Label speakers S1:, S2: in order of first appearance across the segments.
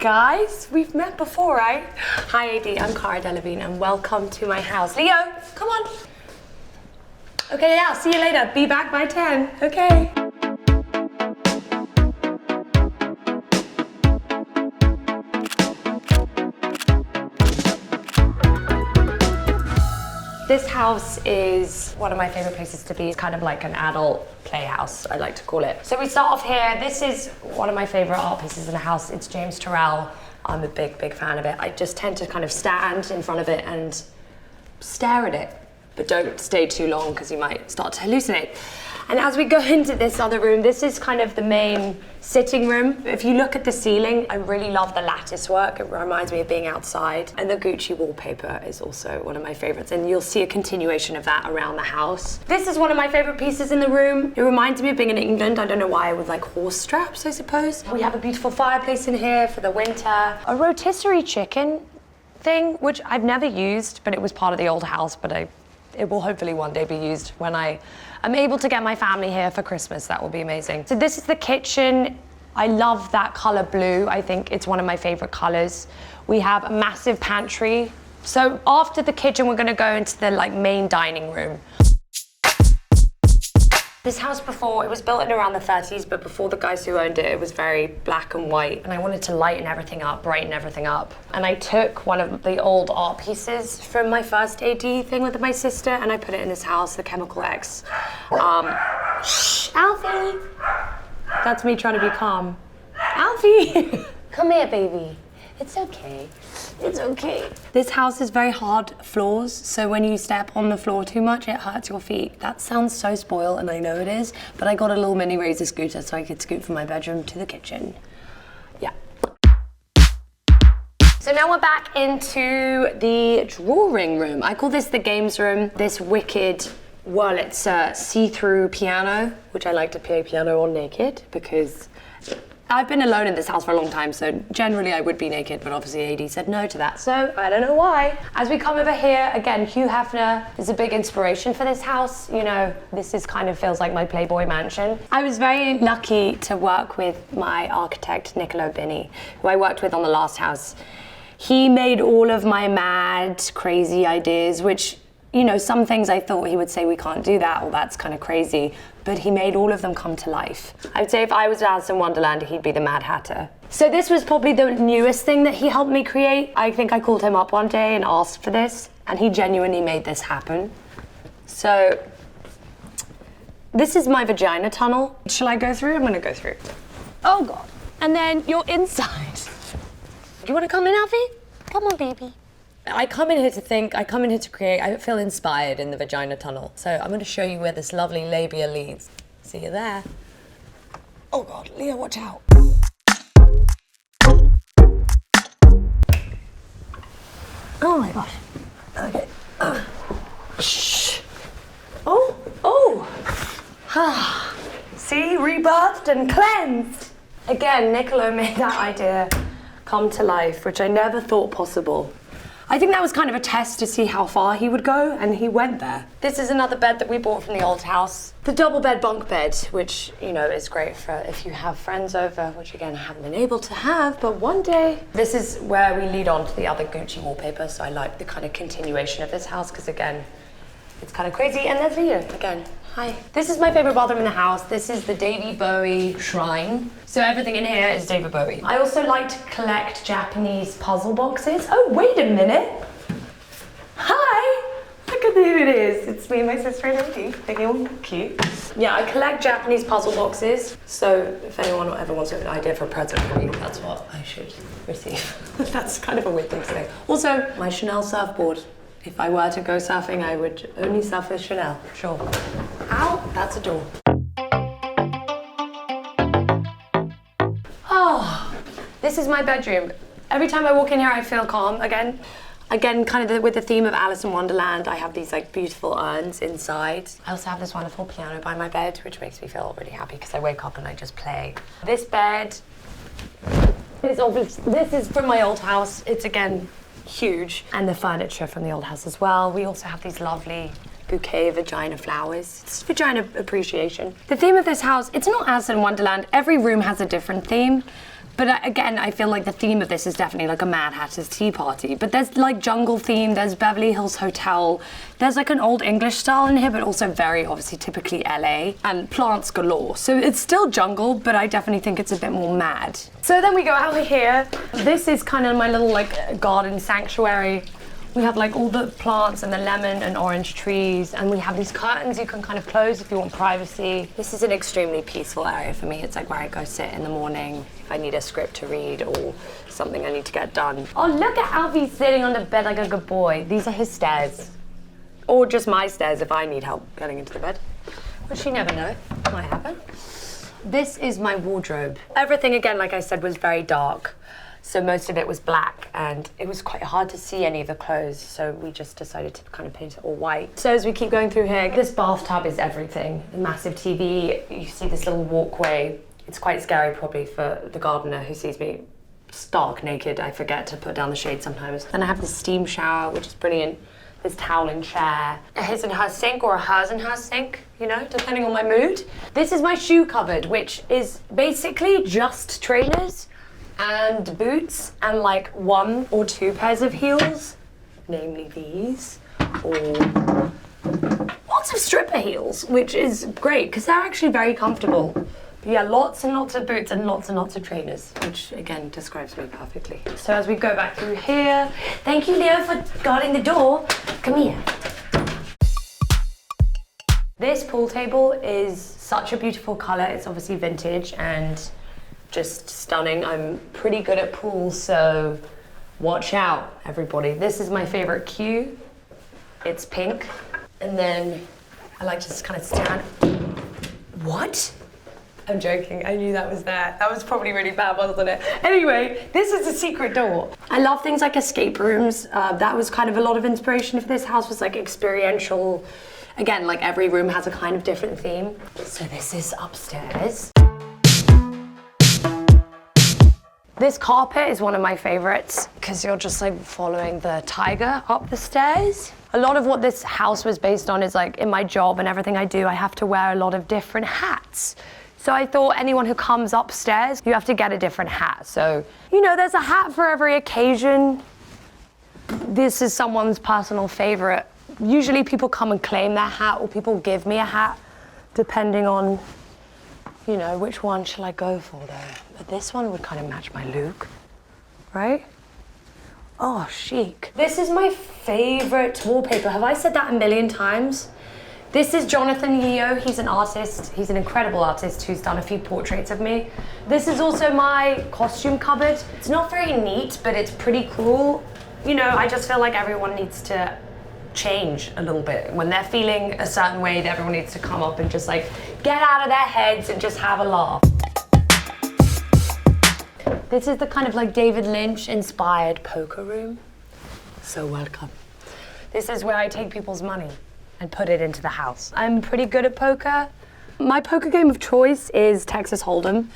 S1: guys. We've met before, right? Hi, AD. I'm Cara Delevingne, and welcome to my house. Leo, come on. Okay, yeah, see you later. Be back by 10. Okay. This house is one of my favorite places to be. It's kind of like an adult playhouse, I like to call it. So we start off here. This is one of my favorite art pieces in the house. It's James Turrell. I'm a big fan of it. I just tend to kind of stand in front of it and stare at it, but don't stay too long because you might start to hallucinate. And as we go into this other room, this is kind of the main sitting room. If you look at the ceiling, I really love the lattice work. It reminds me of being outside. And the Gucci wallpaper is also one of my favorites. And you'll see a continuation of that around the house. This is one of my favorite pieces in the room. It reminds me of being in England. I don't know why, with like horse straps, I suppose. We have a beautiful fireplace in here for the winter. A rotisserie chicken thing, which I've never used, but it was part of the old house, but it will hopefully one day be used when I'm able to get my family here for Christmas. That will be amazing. So this is the kitchen. I love that color blue. I think it's one of my favorite colors. We have a massive pantry. So after the kitchen, we're gonna go into the main dining room. This house before, it was built in around the 30s, but before the guys who owned it, it was very black and white. And I wanted to lighten everything up, brighten everything up. And I took one of the old art pieces from my first AD thing with my sister, and I put it in this house, the Chemical X. Shh, Alfie! That's me trying to be calm. Alfie! Come here, baby. It's okay. It's okay. This house is very hard floors, so when you step on the floor too much, it hurts your feet. That sounds so spoiled, and I know it is, but I got a little mini razor scooter so I could scoot from my bedroom to the kitchen. Yeah. So now we're back into the drawing room. I call this the games room. This wicked Wurlitzer see-through piano, which I like to play piano on naked because I've been alone in this house for a long time, so generally I would be naked, but obviously AD said no to that, so I don't know why. As we come over here, again, Hugh Hefner is a big inspiration for this house. You know, this is kind of feels like my Playboy mansion. I was very lucky to work with my architect, Nicolò Bini, who I worked with on the last house. He made all of my mad, crazy ideas, which, you know, some things I thought he would say, we can't do that, or that's kind of crazy, but he made all of them come to life. I would say if I was Alice in Wonderland, he'd be the Mad Hatter. So this was probably the newest thing that he helped me create. I think I called him up one day and asked for this, and he genuinely made this happen. So this is my vagina tunnel. Shall I go through? I'm gonna go through. Oh God. And then you're inside. You wanna come in, Alfie? Come on, baby. I come in here to think, I come in here to create, I feel inspired in the vagina tunnel. So I'm going to show you where this lovely labia leads. See you there. Oh God, Leo, watch out. Oh my gosh. Okay. Shh. Oh. See, rebirthed and cleansed. Again, Nicolò made that idea come to life, which I never thought possible. I think that was kind of a test to see how far he would go, and he went there. This is another bed that we bought from the old house. The double bed bunk bed, which, you know, is great for if you have friends over, which again, I haven't been able to have, but one day. This is where we lead on to the other Gucci wallpaper, so I like the kind of continuation of this house, because again, it's kind of crazy. And there's Leo again. Hi. This is my favorite bathroom in the house. This is the Davey Bowie shrine. So everything in here is David Bowie. I also like to collect Japanese puzzle boxes. Oh, wait a minute. Hi. Look at who it is. It's me and my sister and Davey. They're all cute. Yeah, I collect Japanese puzzle boxes. So if anyone ever wants an idea for a present for me, that's what I should receive. That's kind of a weird thing to say. Also, my Chanel surfboard. If I were to go surfing, I would only surf with Chanel. Sure. Ow, that's a door. Oh, this is my bedroom. Every time I walk in here, I feel calm again. Again, kind of with the theme of Alice in Wonderland, I have these beautiful urns inside. I also have this wonderful piano by my bed, which makes me feel really happy because I wake up and I just play. This bed this is from my old house. It's again huge, and the furniture from the old house as well. We also have these lovely bouquet of vagina flowers. It's vagina appreciation. The theme of this house, it's not Alice in Wonderland. Every room has a different theme, But again, I feel like the theme of this is definitely like a Mad Hatter's Tea Party. But there's like jungle theme, there's Beverly Hills Hotel, there's like an old English style in here, but also very obviously typically LA, and plants galore. So it's still jungle, but I definitely think it's a bit more mad. So then we go out here. This is kind of my little like garden sanctuary. We have like all the plants and the lemon and orange trees, and we have these curtains you can kind of close if you want privacy. This is an extremely peaceful area for me. It's like where I go sit in the morning if I need a script to read or something I need to get done. Oh, look at Alfie sitting on the bed like a good boy. These are his stairs. Or just my stairs if I need help getting into the bed. Which you never know, might happen. This is my wardrobe. Everything, again, like I said, was very dark. So most of it was black, and it was quite hard to see any of the clothes, so we just decided to kind of paint it all white. So as we keep going through here, this bathtub is everything. A massive TV, you see this little walkway. It's quite scary probably for the gardener who sees me stark naked. I forget to put down the shade sometimes. Then I have the steam shower, which is brilliant. This towel and chair. A his and her sink or a hers and her sink, you know, depending on my mood. This is my shoe cupboard, which is basically just trainers and boots and like 1 or 2 pairs of heels, namely these, or lots of stripper heels, which is great because they're actually very comfortable. But yeah, lots and lots of boots and lots of trainers, which again describes me perfectly. So as we go back through here, thank you, Leo, for guarding the door. Come here. This pool table is such a beautiful color. It's obviously vintage and just stunning. I'm pretty good at pools, so watch out, everybody. This is my favorite cue. It's pink. And then I like to just kind of stand. What? I'm joking, I knew that was there. That was probably really bad, wasn't it? Anyway, this is a secret door. I love things like escape rooms. That was kind of a lot of inspiration for this house, was like experiential. Again, like every room has a kind of different theme. So this is upstairs. This carpet is one of my favorites because you're just like following the tiger up the stairs. A lot of what this house was based on is like in my job and everything I do, I have to wear a lot of different hats. So I thought anyone who comes upstairs, you have to get a different hat. So, you know, there's a hat for every occasion. This is someone's personal favorite. Usually people come and claim their hat or people give me a hat depending on, you know, which one shall I go for though? But this one would kind of match my look, right? Oh, chic. This is my favorite wallpaper. Have I said that a million times? This is Jonathan Yeo. He's an artist. He's an incredible artist who's done a few portraits of me. This is also my costume cupboard. It's not very neat, but it's pretty cool. You know, I just feel like everyone needs to change a little bit. When they're feeling a certain way, everyone needs to come up and just like get out of their heads and just have a laugh. This is the kind of like David Lynch inspired poker room. So welcome. This is where I take people's money and put it into the house. I'm pretty good at poker. My poker game of choice is Texas Hold'em,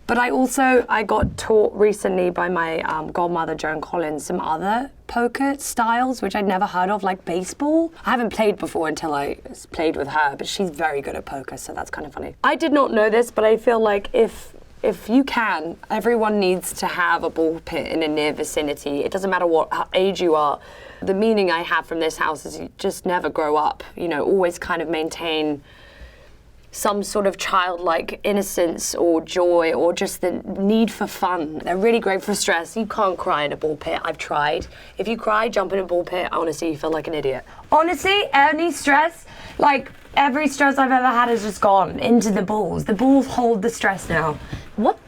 S1: but I got taught recently by my godmother, Joan Collins, some other poker styles, which I'd never heard of, like baseball. I haven't played before until I played with her, but she's very good at poker, so that's kind of funny. I did not know this, but I feel like if you can, everyone needs to have a ball pit in a near vicinity. It doesn't matter what age you are. The meaning I have from this house is you just never grow up, you know, always kind of maintain some sort of childlike innocence or joy or just the need for fun. They're really great for stress. You can't cry in a ball pit. I've tried. If you cry, jump in a ball pit, honestly, you feel like an idiot. Honestly, any stress, like every stress I've ever had has just gone into the balls. The balls hold the stress now. What?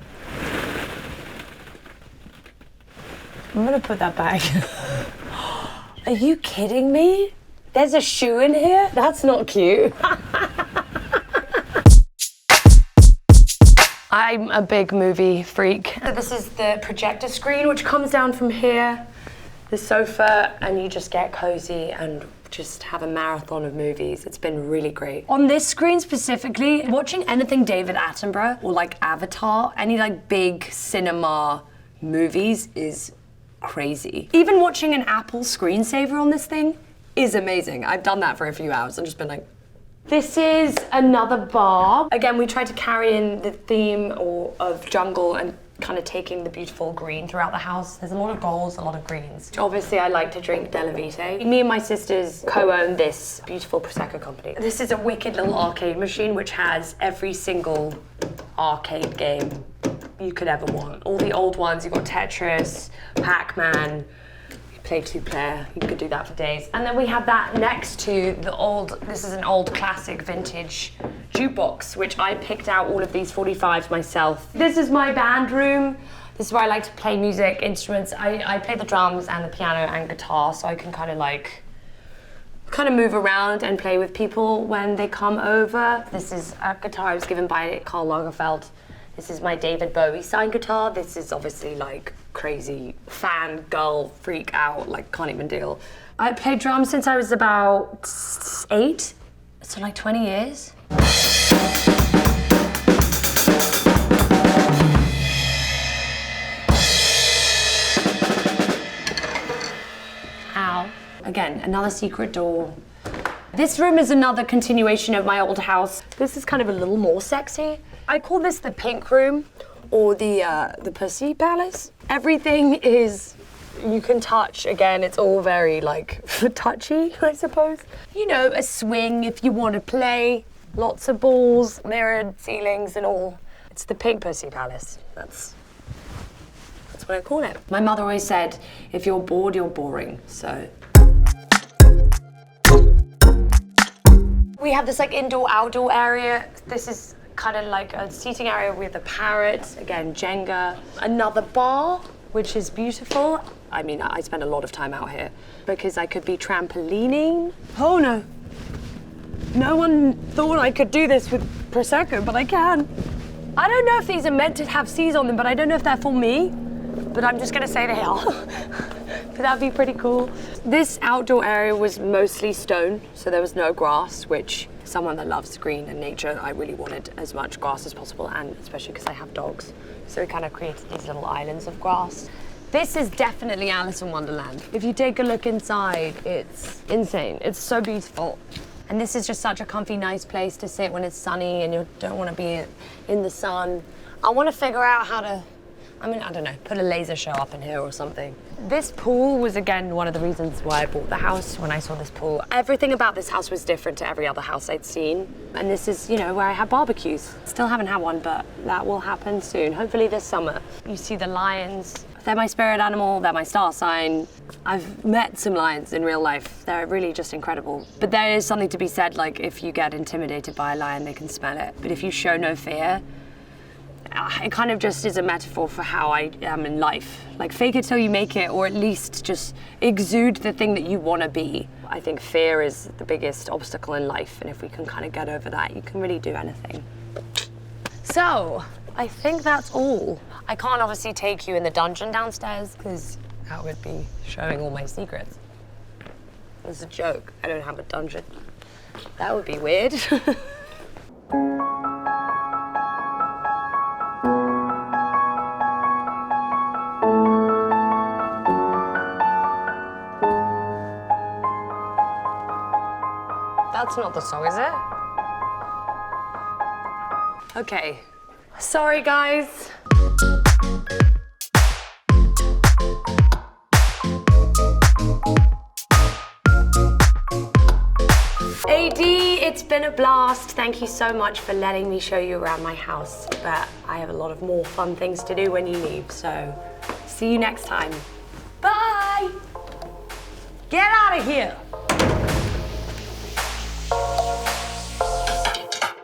S1: I'm gonna put that back. Are you kidding me? There's a shoe in here? That's not cute. I'm a big movie freak. This is the projector screen, which comes down from here, the sofa, and you just get cozy and just have a marathon of movies. It's been really great. On this screen specifically, watching anything David Attenborough or like Avatar, any like big cinema movies is crazy. Even watching an Apple screensaver on this thing is amazing. I've done that for a few hours and just been like, this is another bar. Again, we tried to carry in the theme of jungle and kind of taking the beautiful green throughout the house. There's a lot of golds, a lot of greens. Obviously, I like to drink Delevingne. Me and my sisters co-own this beautiful Prosecco company. This is a wicked little arcade machine which has every single arcade game you could ever want. All the old ones, you've got Tetris, Pac-Man, play 2-player, you could do that for days. And then we have that next to the old, this is an old classic vintage jukebox, which I picked out all of these 45s myself. This is my band room. This is where I like to play music, instruments. I play the drums and the piano and guitar, so I can kind of move around and play with people when they come over. This is a guitar I was given by Karl Lagerfeld. This is my David Bowie signed guitar. This is obviously like crazy fan girl freak out, like can't even deal. I played drums since I was about 8, so like 20 years. Ow. Again, another secret door. This room is another continuation of my old house. This is kind of a little more sexy. I call this the pink room or the pussy palace. Everything is, you can touch. Again, it's all very like touchy, I suppose. You know, a swing if you want to play, lots of balls, mirrored ceilings and all. It's the pink pussy palace. That's what I call it. My mother always said, if you're bored, you're boring, so. We have this like indoor-outdoor area. This is kind of like a seating area with a parrot, again, Jenga. Another bar, which is beautiful. I mean, I spend a lot of time out here because I could be trampolining. Oh no. No one thought I could do this with Prosecco, but I can. I don't know if these are meant to have C's on them, but I don't know if they're for me. But I'm just gonna say they are. But that'd be pretty cool. This outdoor area was mostly stone, so there was no grass, which someone that loves green and nature, I really wanted as much grass as possible, and especially because I have dogs. So we kind of created these little islands of grass. This is definitely Alice in Wonderland. If you take a look inside, it's insane. It's so beautiful. And this is just such a comfy, nice place to sit when it's sunny and you don't want to be in the sun. I want to figure out how to, I don't know, put a laser show up in here or something. This pool was, again, one of the reasons why I bought the house when I saw this pool. Everything about this house was different to every other house I'd seen. And this is, you know, where I have barbecues. Still haven't had one, but that will happen soon, hopefully this summer. You see the lions. They're my spirit animal, they're my star sign. I've met some lions in real life. They're really just incredible. But there is something to be said, like if you get intimidated by a lion, they can smell it. But if you show no fear, it kind of just is a metaphor for how I am in life. Like fake it till you make it, or at least just exude the thing that you want to be. I think fear is the biggest obstacle in life, and if we can kind of get over that, you can really do anything. So, I think that's all. I can't obviously take you in the dungeon downstairs, because that would be showing all my secrets. It's a joke, I don't have a dungeon. That would be weird. That's not the song, is it? Okay. Sorry, guys. AD, it's been a blast. Thank you so much for letting me show you around my house. But I have a lot of more fun things to do when you leave, so see you next time. Bye! Get out of here!